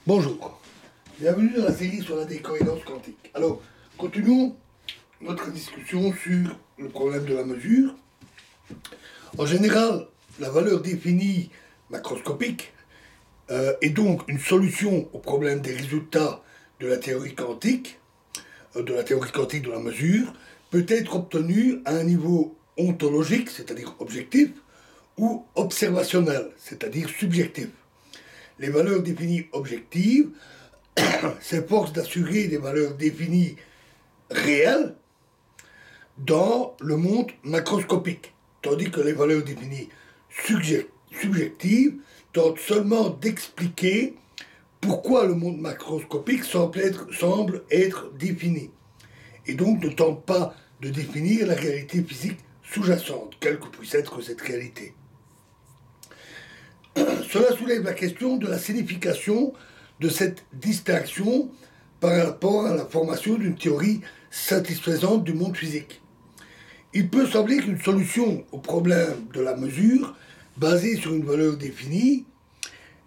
Bonjour, bienvenue dans la série sur la décohérence quantique. Alors, continuons notre discussion sur le problème de la mesure. En général, la valeur définie macroscopique est donc une solution au problème des résultats de la théorie quantique, de la mesure, peut être obtenue à un niveau ontologique, c'est-à-dire objectif, ou observationnel, c'est-à-dire subjectif. Les valeurs définies objectives s'efforcent d'assurer des valeurs définies réelles dans le monde macroscopique, tandis que les valeurs définies subjectives tentent seulement d'expliquer pourquoi le monde macroscopique semble être défini, et donc ne tente pas de définir la réalité physique sous-jacente, quelle que puisse être cette réalité. Cela soulève la question de la signification de cette distinction par rapport à la formation d'une théorie satisfaisante du monde physique. Il peut sembler qu'une solution au problème de la mesure, basée sur une valeur définie,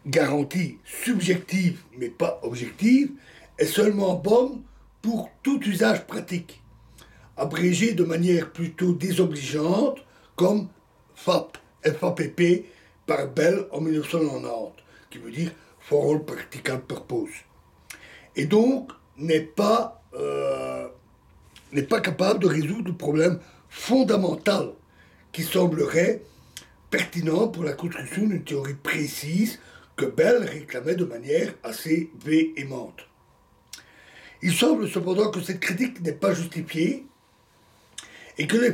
garantie subjective mais pas objective, est seulement bonne pour tout usage pratique, abrégée de manière plutôt désobligeante, comme FAPP, par Bell en 1990, qui veut dire For All Practical Purpose, et donc n'est pas capable de résoudre le problème fondamental qui semblerait pertinent pour la construction d'une théorie précise que Bell réclamait de manière assez véhémente. Il semble cependant que cette critique n'est pas justifiée et que les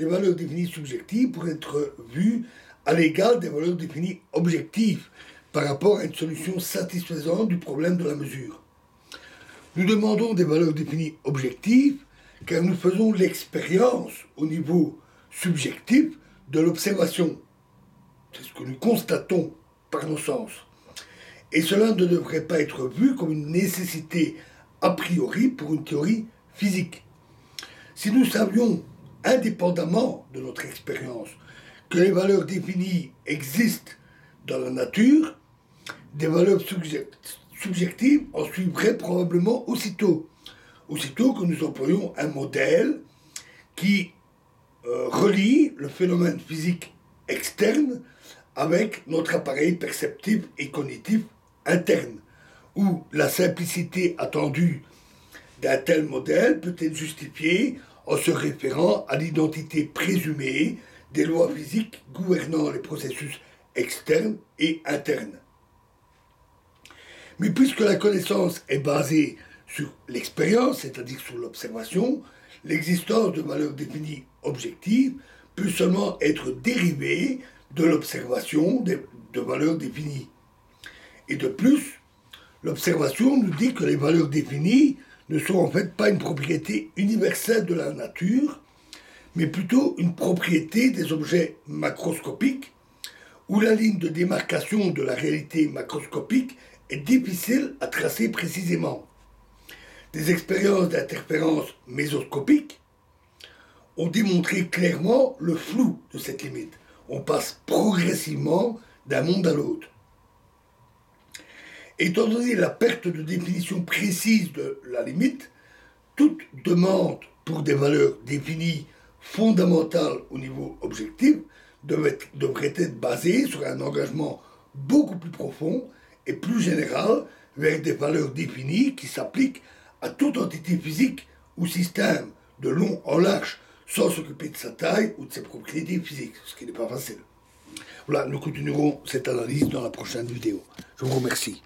valeurs définies subjectives pourraient être vues à l'égal des valeurs définies objectives par rapport à une solution satisfaisante du problème de la mesure. Nous demandons des valeurs définies objectives car nous faisons l'expérience au niveau subjectif de l'observation. C'est ce que nous constatons par nos sens. Et cela ne devrait pas être vu comme une nécessité a priori pour une théorie physique. Si nous savions, indépendamment de notre expérience, que les valeurs définies existent dans la nature, des valeurs subjectives en suivraient probablement aussitôt que nous employons un modèle qui relie le phénomène physique externe avec notre appareil perceptif et cognitif interne, où la simplicité attendue d'un tel modèle peut être justifiée en se référant à l'identité présumée des lois physiques gouvernant les processus externes et internes. Mais puisque la connaissance est basée sur l'expérience, c'est-à-dire sur l'observation, l'existence de valeurs définies objectives peut seulement être dérivée de l'observation de valeurs définies. Et de plus, l'observation nous dit que les valeurs définies ne sont en fait pas une propriété universelle de la nature, mais plutôt une propriété des objets macroscopiques, où la ligne de démarcation de la réalité macroscopique est difficile à tracer précisément. Des expériences d'interférence mésoscopique ont démontré clairement le flou de cette limite. On passe progressivement d'un monde à l'autre. Étant donné la perte de définition précise de la limite, toute demande pour des valeurs définies fondamentales au niveau objectif devrait être basée sur un engagement beaucoup plus profond et plus général vers des valeurs définies qui s'appliquent à toute entité physique ou système de long en large, sans s'occuper de sa taille ou de ses propriétés physiques, ce qui n'est pas facile. Voilà, nous continuerons cette analyse dans la prochaine vidéo. Je vous remercie.